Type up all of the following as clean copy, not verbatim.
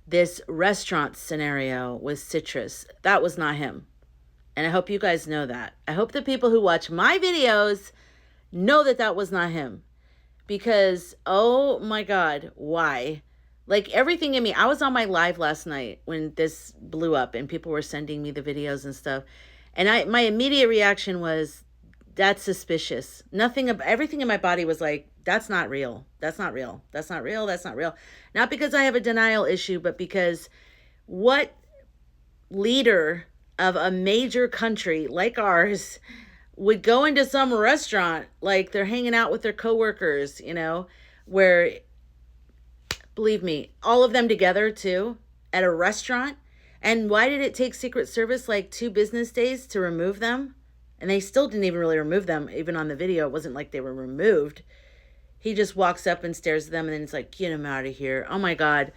this restaurant scenario with citrus. That was not him. And I hope you guys know that. I hope the people who watch my videos know that that was not him. Because, oh my God, why? Like everything in me, I was on my live last night when this blew up and people were sending me the videos and stuff. And my immediate reaction was, that's suspicious. Everything in my body was like, that's not real. That's not real. That's not real. That's not real. Not because I have a denial issue, but because what leader of a major country like ours would go into some restaurant like they're hanging out with their coworkers, where, believe me, all of them together too at a restaurant. And why did it take Secret Service like 2 business days to remove them? And they still didn't even really remove them. Even on the video, it wasn't like they were removed. He just walks up and stares at them and then it's like, get him out of here. Oh my God.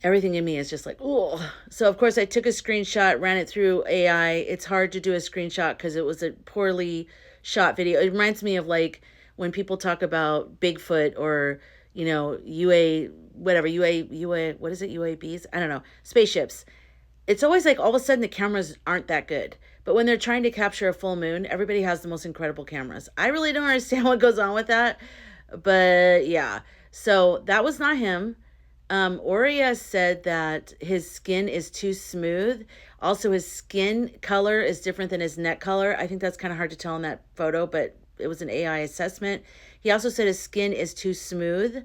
Everything in me is just like, oh. So, of course, I took a screenshot, ran it through AI. It's hard to do a screenshot because it was a poorly shot video. It reminds me of like when people talk about Bigfoot or, what is it? UABs? I don't know. Spaceships. It's always like all of a sudden the cameras aren't that good. But when they're trying to capture a full moon, everybody has the most incredible cameras. I really don't understand what goes on with that. But yeah, so that was not him. Aurea said that his skin is too smooth. Also, his skin color is different than his neck color. I think that's kind of hard to tell in that photo, but it was an AI assessment. He also said his skin is too smooth.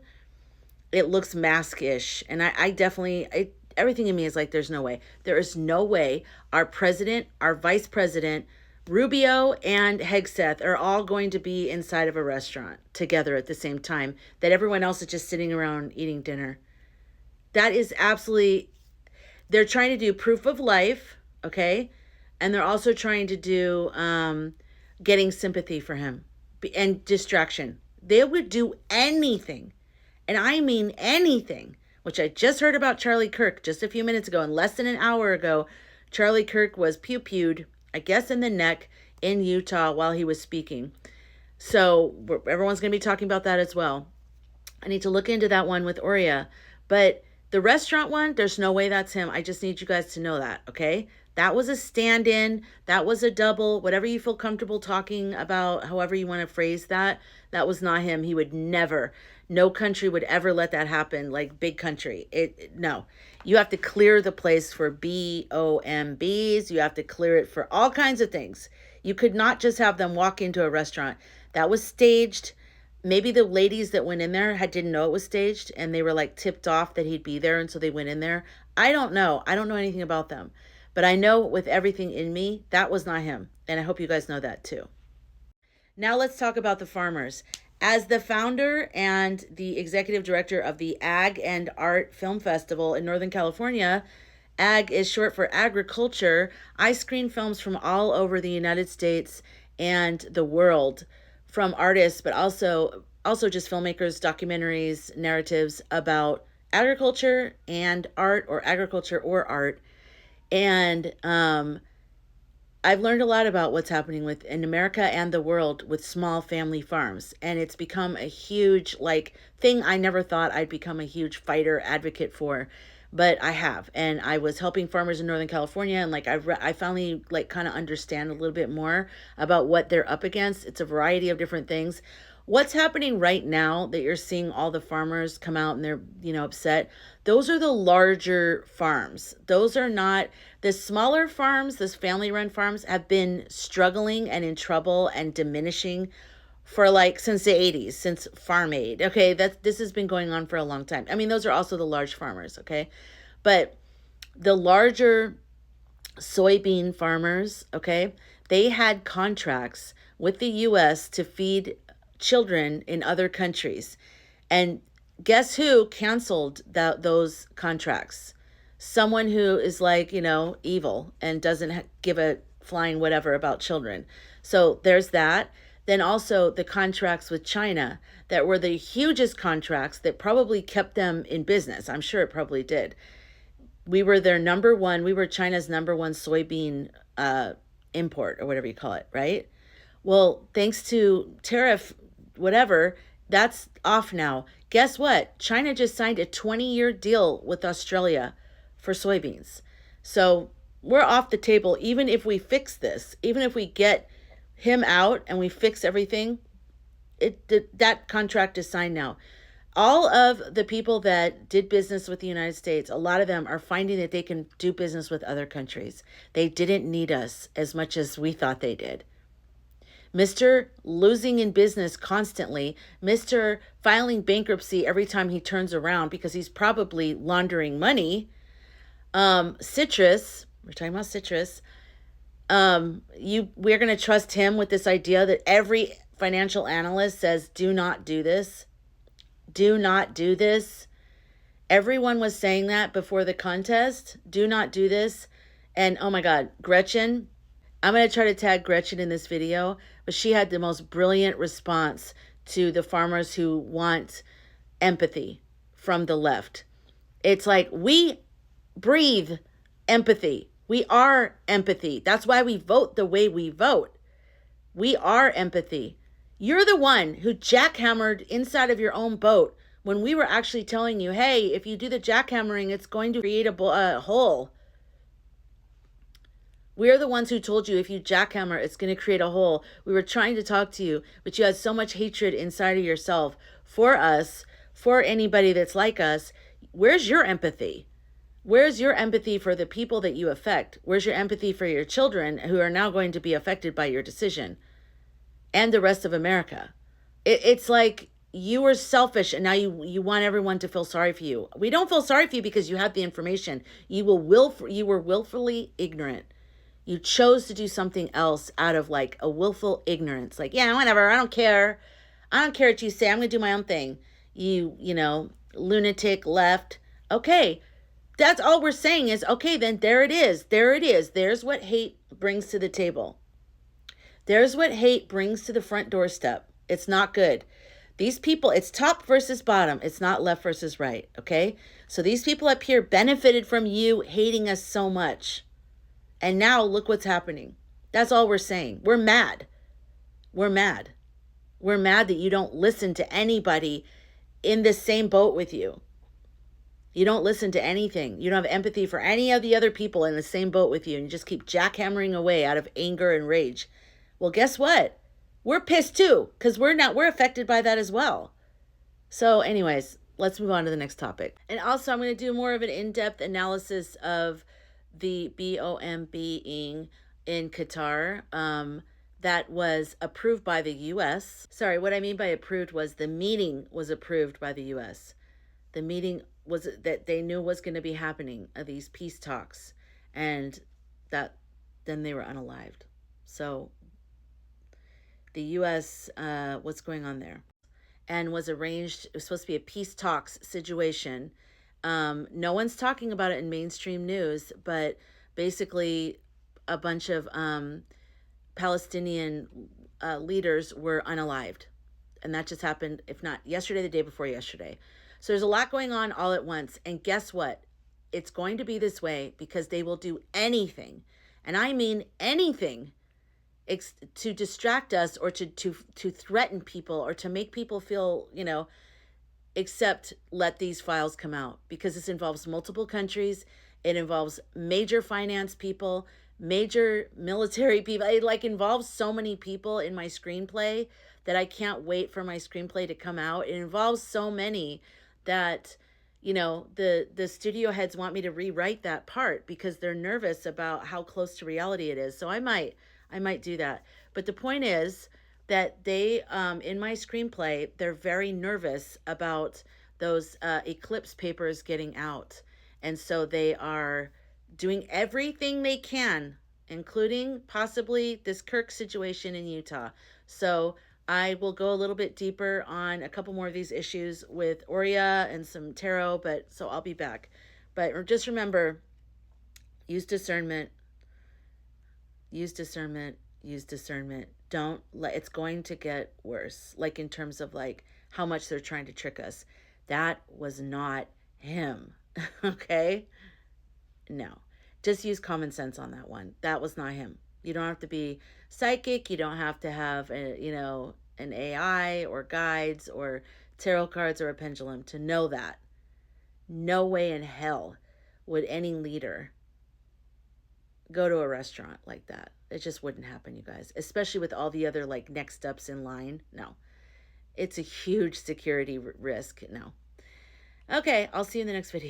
It looks mask-ish. And I definitely, everything in me is like, there's no way. There is no way our president, our vice president, Rubio and Hegseth are all going to be inside of a restaurant together at the same time, that everyone else is just sitting around eating dinner. That is absolutely, they're trying to do proof of life, okay? And they're also trying to do getting sympathy for him and distraction. They would do anything, and I mean anything, which I just heard about Charlie Kirk just a few minutes ago. And less than an hour ago, Charlie Kirk was pew-pewed, I guess in the neck, in Utah while he was speaking. So everyone's going to be talking about that as well. I need to look into that one with Aurea. But the restaurant one, there's no way that's him. I just need you guys to know that, okay? That was a stand-in. That was a double. Whatever you feel comfortable talking about, however you want to phrase that, that was not him. He would never, no country would ever let that happen, like big country. No. You have to clear the place for BOMBs. You have to clear it for all kinds of things. You could not just have them walk into a restaurant. That was staged. Maybe the ladies that went in there didn't know it was staged and they were like tipped off that he'd be there and so they went in there. I don't know. I don't know anything about them. But I know with everything in me, that was not him. And I hope you guys know that too. Now let's talk about the farmers. As the founder and the executive director of the Ag and Art Film Festival in Northern California, Ag is short for agriculture. I screen films from all over the United States and the world, from artists, but also just filmmakers, documentaries, narratives about agriculture and art, or agriculture or art. And I've learned a lot about what's happening in America and the world with small family farms. And it's become a huge thing I never thought I'd become a huge fighter advocate for. But I have, and I was helping farmers in Northern California, and I finally kind of understand a little bit more about what they're up against. It's a variety of different things. What's happening right now that you're seeing all the farmers come out and they're upset? Those are the larger farms. Those are not the smaller farms. Those family-run farms have been struggling and in trouble and diminishing for since the 80s, since Farm Aid. Okay, this has been going on for a long time. I mean, those are also the large farmers, okay? But the larger soybean farmers, okay, they had contracts with the US to feed children in other countries. And guess who canceled those contracts? Someone who is evil and doesn't give a flying whatever about children. So there's that. Then also the contracts with China that were the hugest contracts that probably kept them in business. I'm sure it probably did. We were China's number one soybean import, or whatever you call it, right? Well, thanks to tariff, whatever, That's off now. Guess what? China just signed a 20-year deal with Australia for soybeans. So we're off the table. Even if we fix this, even if we get him out and we fix everything, that contract is signed now. All of the people that did business with the United States, a lot of them are finding that they can do business with other countries. They didn't need us as much as we thought they did. Mr. losing in business constantly, Mr. filing bankruptcy every time he turns around because he's probably laundering money. Citrus, we're talking about Citrus. We're going to trust him with this idea that every financial analyst says, do not do this. Do not do this. Everyone was saying that before the contest. Do not do this. And oh my God, Gretchen, I'm going to try to tag Gretchen in this video, but she had the most brilliant response to the farmers who want empathy from the left. It's like, we breathe empathy. We are empathy. That's why we vote the way we vote. We are empathy. You're the one who jackhammered inside of your own boat when we were actually telling you, hey, if you do the jackhammering, it's going to create a hole. We're the ones who told you if you jackhammer, it's going to create a hole. We were trying to talk to you, but you had so much hatred inside of yourself for us, for anybody that's like us. Where's your empathy? Where's your empathy for the people that you affect? Where's your empathy for your children who are now going to be affected by your decision? And the rest of America. It's like you were selfish and now you want everyone to feel sorry for you. We don't feel sorry for you because you have the information. You were willfully ignorant. You chose to do something else out of like a willful ignorance. Like, yeah, whatever. I don't care. I don't care what you say. I'm going to do my own thing. You know, lunatic left. Okay. That's all we're saying is, okay, then there it is. There it is. There's what hate brings to the table. There's what hate brings to the front doorstep. It's not good. These people, it's top versus bottom. It's not left versus right, okay? So these people up here benefited from you hating us so much. And now look what's happening. That's all we're saying. We're mad. We're mad. We're mad that you don't listen to anybody in the same boat with you. You don't listen to anything. You don't have empathy for any of the other people in the same boat with you. And you just keep jackhammering away out of anger and rage. Well, guess what? We're pissed too, because we're affected by that as well. So anyways, let's move on to the next topic. And also I'm going to do more of an in-depth analysis of the BOM being in Qatar that was approved by the U.S. Sorry, what I mean by approved was the meeting was approved by the U.S. The meeting was that they knew was going to be happening, these peace talks, and that then they were unalived. So the U.S., what's going on there? And was arranged, it was supposed to be a peace talks situation. No one's talking about it in mainstream news, but basically a bunch of Palestinian leaders were unalived. And that just happened, if not yesterday, the day before yesterday. So there's a lot going on all at once. And guess what? It's going to be this way because they will do anything, and I mean anything, to distract us or to threaten people or to make people feel, except let these files come out, because this involves multiple countries. It involves major finance people, major military people. It involves so many people in my screenplay that I can't wait for my screenplay to come out. It involves so many that, the studio heads want me to rewrite that part because they're nervous about how close to reality it is. So I might do that. But the point is that they, in my screenplay, they're very nervous about those Eclipse papers getting out. And so they are doing everything they can, including possibly this Kirk situation in Utah. So I will go a little bit deeper on a couple more of these issues with Aurea and some tarot, so I'll be back. But just remember, use discernment. Use discernment. Use discernment. Don't let, it's going to get worse. In terms of how much they're trying to trick us. That was not him. Okay? No. Just use common sense on that one. That was not him. You don't have to be psychic. You don't have to have, an AI or guides or tarot cards or a pendulum to know that. No way in hell would any leader go to a restaurant like that. It just wouldn't happen, you guys, especially with all the other like next ups in line. No, it's a huge security risk. No. Okay, I'll see you in the next video.